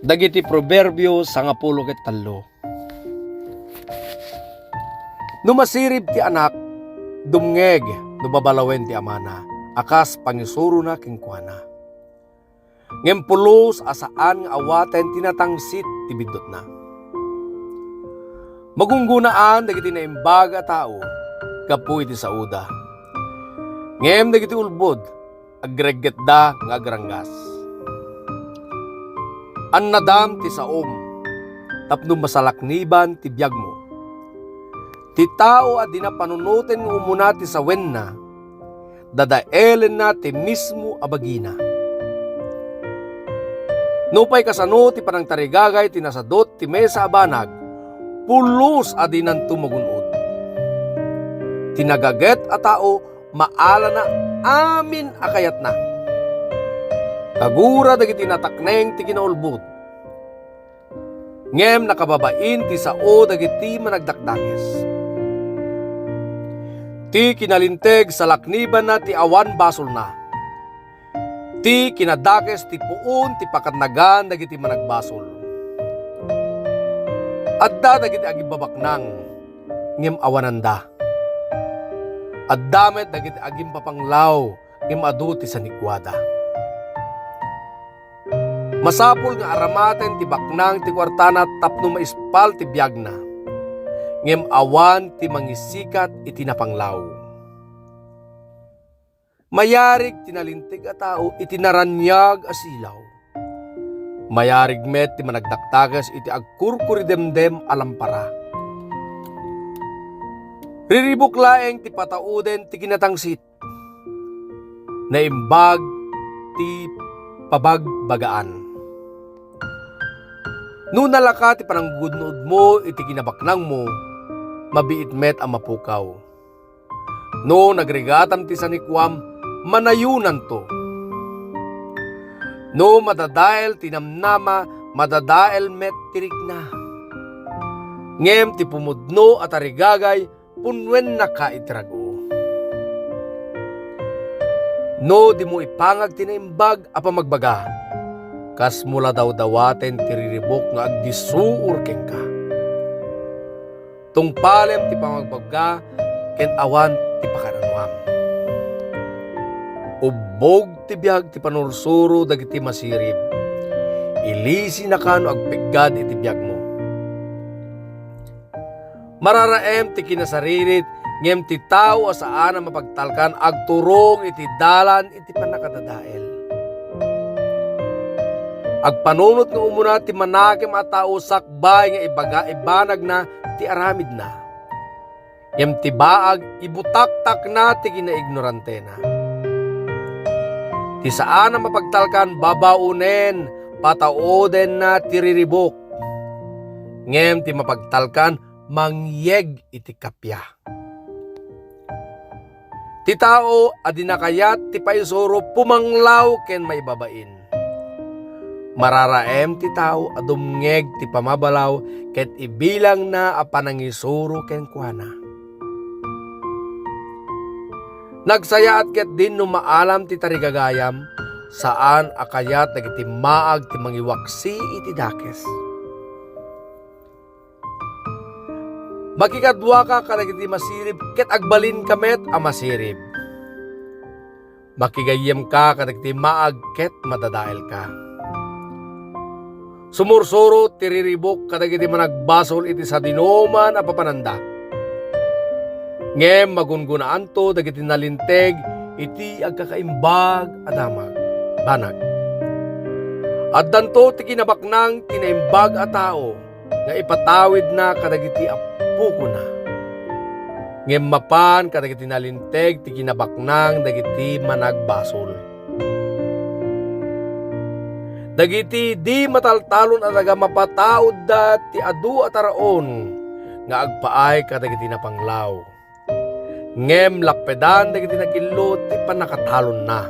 Dagiti proverbio sangapulo ket tallo. Numasirib ti anak, dumngeg, nubabalawen ti amana, akas pangisuro na kingkuana. Ngem pulos asaan nga awaten tinatangsit ti bidot na. Magunggunaan dagiti naimbag a tao, gapu iti sauda. Ngem dagiti ulbod, agregget da nga agranggas. An nadam ti saom, tapno masalakniban ti biyag mo. Ti tao at dinapanunutin ng umuna ti sawen na, dadaelen na ti mismo abagina. Nupay kasano ti panang tarigagay ti nasadot ti mesa abanag, pulos adinan tumagunod. Tinagaget a tao, maala na amin akayat na. Kagura dagiti natakneng ti kinaulbod. Ngem nakababain ti sao dagiti managdakdakes. Ti kinalinteg sa lakniban na ti awan basol na. Ti kinadakes ti puon ti pakatnagan dagiti managbasol. Adda dagiti agibabaknang ngem awananda. Addamet dagiti agim papanglaw ngem adu ti sanikwada. Masapul nga aramaten ti baknang ti kwartana tapno maispal ti biyag na. Ngem awan ti mangisikat iti napanglaw. Mayarig tinalintig a tao iti naranyag a silaw. Mayarig met ti managdaktagas iti agkurkuridemdem alampara. Riribok laeng ti patauden ti kinatangsit. Naimbag ti pabagbagaan. No nalaka ti pananggudnod mo iti kinabaknang mo, mabiit met ang mapukaw. No nagrigatam ti sanikwam, manayunan to. No madadael tinamnama, madadael met tirik na. Ngem ti pumudno at arigagay, punwen na ka itirago. No di mo ipangag tinaimbag apa magbaga, kas mula daw dawaten tiriribok nga agdisuur ken ka. Tungpalem ti pamagbaga ken awan ti pakaranwam. Ubog ti biyag ti panursuro dagiti masirib. Ilisi na kano agpiggad iti biyag mo. Mararaem ti kinasaririt ngem ti tao asaan ang mapagtalkan agturong iti dalan iti panakadadael. Agpanunot nga umuna ti manakim a tao sakbay nga ibanag na ti aramid na. Ngem ti baag ibutaktak na ti kinaignorante na. Ti saan ang mapagtalkan babaunen, pataoden na ti riribok. Ngem ti mapagtalkan mangyeg iti kapya. Ti tao adinakayat ti paisuro pumanglaw ken maibabain. Mararaem ti tao adumngeg ti pamabalaw ket ibilang na a panangisuro ken kuana. Nagsayaat ket din no maalam ti tarigagayam saan akayat dagiti maag ti mangiwaksi iti dakes. Makikadwa ka kadagiti masirib ket agbalin kamet a masirib. Makigayem ka kadagiti maag ket madadael ka. Sumursuro tiriribok kadagiti managbasol iti sa dinoman a papananda. Ngem magungunaan to dagiti nalinteg iti agkakaimbag a damag banag. Addanto ti kinabaknang tinaimbag a tao nga ipatawid na kadagiti apuko na. Ngem mapan kadagiti nalinteg ti kinabaknang dagiti managbasol. Dagiti di mataltalon at aga mapataod da ti adu at araon nga agpaay kadagiti napanglaw. Ngem lakpedan dagiti nagilot ti panakatalon na.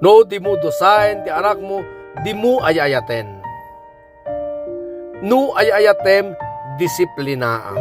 No di mo dosain ti anak mo, di mo ayayaten. No ayayatem, disiplinaam.